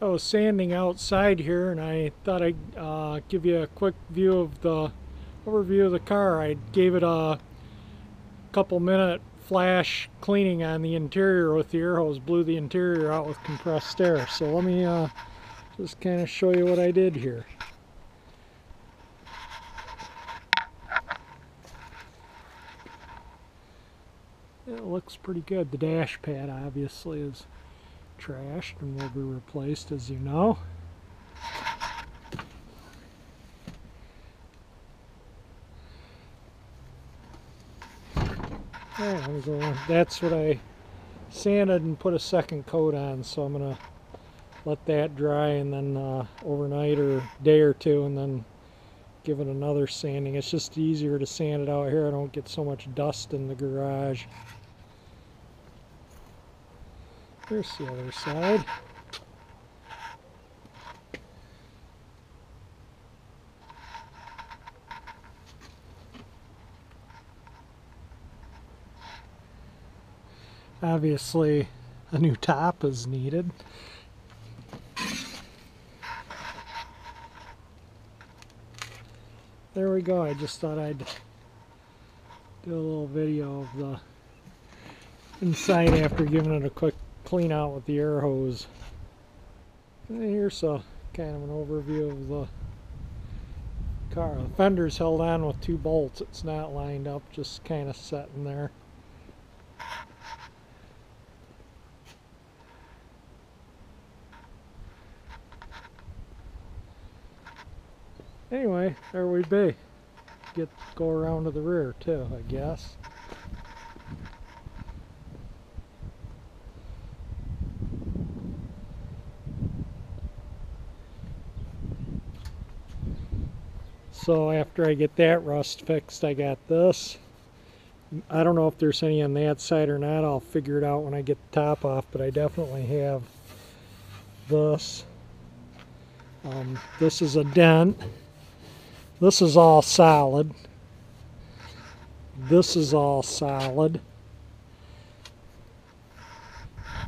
I was sanding outside here, and I thought I'd give you a quick view of the overview of the car. I gave it a couple minute flash cleaning on the interior with the air hose, blew the interior out with compressed air. So let me just kind of show you what I did here. It looks pretty good. The dash pad obviously is trashed and will be replaced, as you know. That's what I sanded and put a second coat on, so I'm going to let that dry and then overnight or day or two and then give it another sanding. It's just easier to sand it out here. I don't get so much dust in the garage. Here's the other side. Obviously, a new top is needed. There we go. I just thought I'd do a little video of the inside after giving it a quick clean out with the air hose. And here's a kind of an overview of the car. The fender's held on with 2 bolts. It's not lined up, just kind of sitting there. Anyway, there we be. Go around to the rear too, I guess. So after I get that rust fixed, I got this. I don't know if there's any on that side or not. I'll figure it out when I get the top off, but I definitely have this. This is a dent. This is all solid. This is all solid.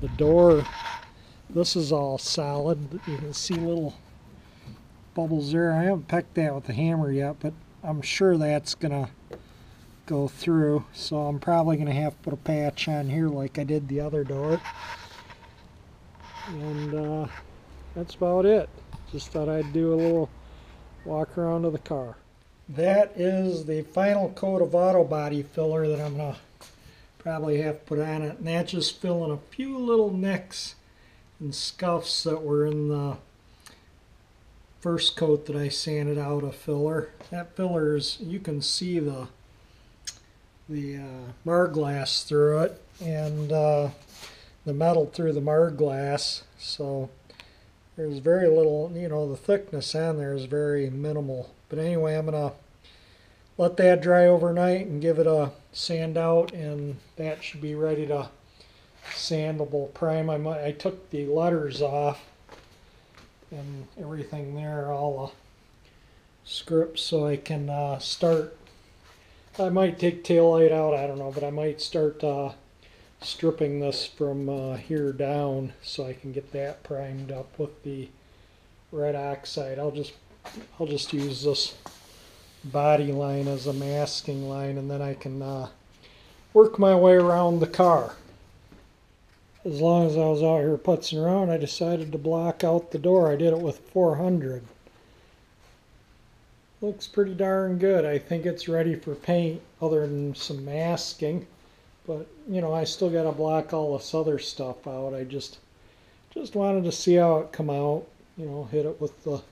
The door, this is all solid. You can see little bubbles there. I haven't pecked that with the hammer yet, but I'm sure that's gonna go through. So I'm probably gonna have to put a patch on here like I did the other door. And that's about it. Just thought I'd do a little walk around to the car. That is the final coat of auto body filler that I'm going to probably have to put on it. And that's just filling a few little nicks and scuffs that were in the first coat that I sanded out of filler. That filler is, you can see the Mar-glass through it and the metal through the Mar-glass. So there's very little, you know, the thickness on there is very minimal. But anyway, I'm going to let that dry overnight and give it a sand out, and that should be ready to sandable prime. I took the letters off and everything there, all the scripts, so I can start. I might take tail light out, I don't know, but I might start stripping this from here down so I can get that primed up with the red oxide. I'll just use this body line as a masking line, and then I can work my way around the car. As long as I was out here putzing around, I decided to block out the door. I did it with 400. Looks pretty darn good. I think it's ready for paint other than some masking. But, you know, I still got to block all this other stuff out. I just wanted to see how it come out. You know, hit it with the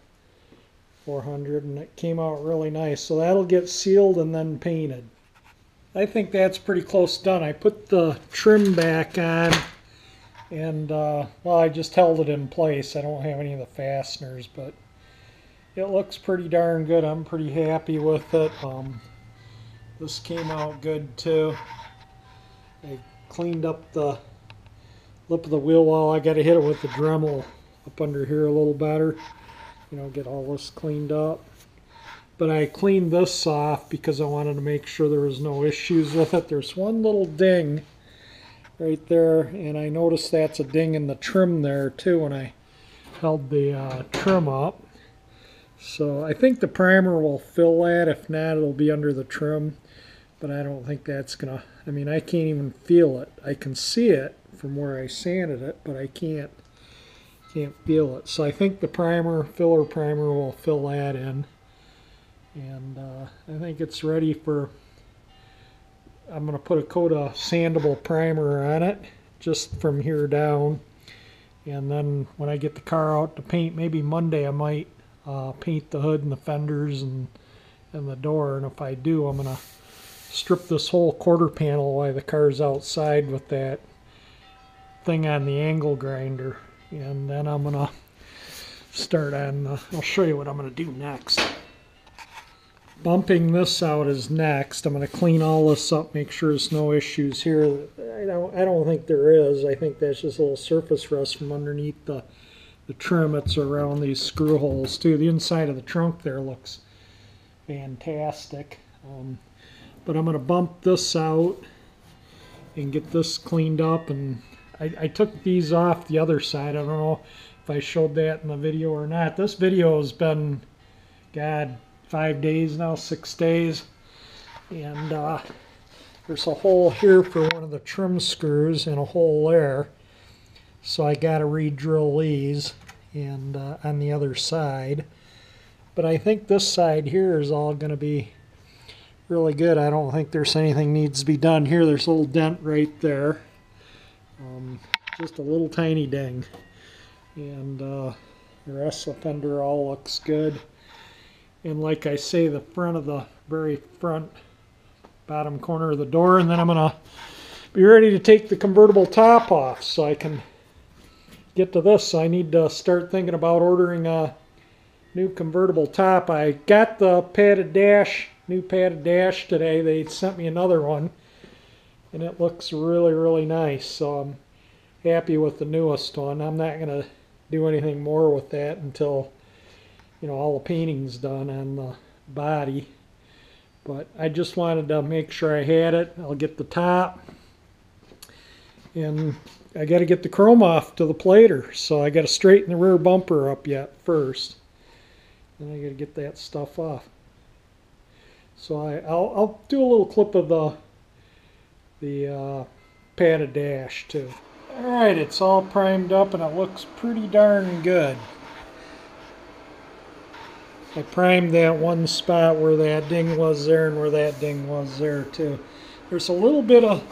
400, and it came out really nice. So that'll get sealed and then painted. I think that's pretty close done. I put the trim back on, and, well, I just held it in place. I don't have any of the fasteners, but it looks pretty darn good. I'm pretty happy with it. This came out good, too. I cleaned up the lip of the wheel well. I got to hit it with the Dremel up under here a little better, you know, get all this cleaned up. But I cleaned this off because I wanted to make sure there was no issues with it. There's one little ding right there, and I noticed that's a ding in the trim there too when I held the trim up. So I think the primer will fill that. If not, it'll be under the trim. But I don't think that's gonna, I mean, I can't even feel it. I can see it from where I sanded it, but I can't feel it. So I think the filler primer will fill that in. And I think it's ready for, I'm going to put a coat of sandable primer on it, just from here down. And then when I get the car out to paint, maybe Monday I might paint the hood and the fenders and the door. And if I do, I'm going to strip this whole quarter panel while the car's outside with that thing on the angle grinder. And then I'm going to start on, I'll show you what I'm going to do next. Bumping this out is next. I'm going to clean all this up, make sure there's no issues here. I don't think there is. I think that's just a little surface rust from underneath the trim that's around these screw holes too. The inside of the trunk there looks fantastic. But I'm going to bump this out and get this cleaned up. And I took these off the other side. I don't know if I showed that in the video or not. This video has been, God, 5 days now, 6 days, and there's a hole here for one of the trim screws and a hole there, so I got to re-drill these and on the other side. But I think this side here is all going to be really good. I don't think there's anything needs to be done here. There's a little dent right there, just a little tiny ding, and the rest of the fender all looks good. And like I say, the front of the very front bottom corner of the door, and then I'm going to be ready to take the convertible top off so I can get to this. So I need to start thinking about ordering a new convertible top. I got the new padded dash today. They sent me another one, and it looks really, really nice. So I'm happy with the newest one. I'm not going to do anything more with that until, you know, all the painting's done on the body. But I just wanted to make sure I had it. I'll get the top, and I got to get the chrome off to the plater, so I got to straighten the rear bumper up yet first, and I got to get that stuff off. So I'll do a little clip of the padded dash too. Alright, it's all primed up and it looks pretty darn good. I primed that one spot where that ding was there and where that ding was there too. There's a little bit of,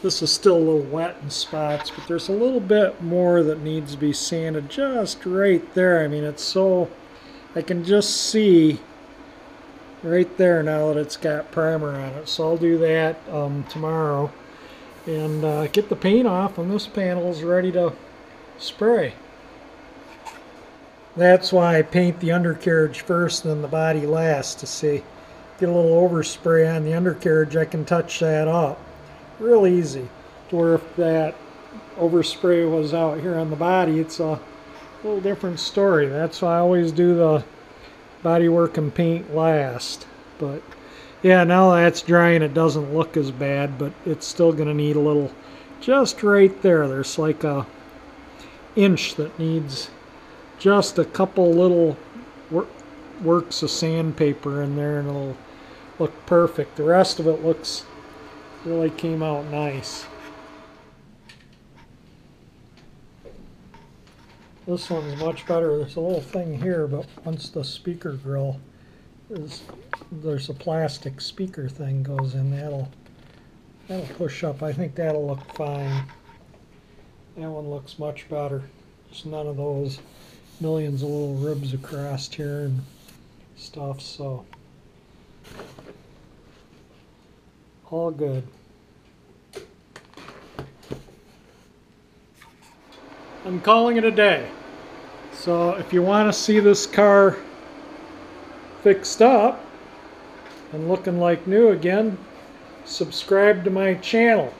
this is still a little wet in spots, but there's a little bit more that needs to be sanded just right there. I mean, it's so, I can just see right there now that it's got primer on it. So I'll do that tomorrow and get the paint off, and this panel's ready to spray. That's why I paint the undercarriage first and then the body last, to see, get a little overspray on the undercarriage. I can touch that up real easy, to where if that overspray was out here on the body, it's a little different story. That's why I always do the bodywork and paint last. But yeah, now that's drying, it doesn't look as bad, but it's still going to need a little, just right there. There's like a inch that needs just a couple little works of sandpaper in there, and it'll look perfect. The rest of it looks, really came out nice. This one's much better. There's a little thing here, but once the speaker grill is, there's a plastic speaker thing goes in, that'll push up. I think that'll look fine. That one looks much better. There's none of those millions of little ribs across here and stuff, so all good. I'm calling it a day. So if you want to see this car fixed up and looking like new again, subscribe to my channel.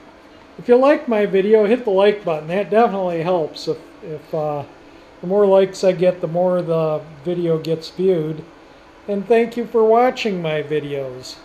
If you like my video, hit the like button. That definitely helps. If the more likes I get, the more the video gets viewed. And thank you for watching my videos.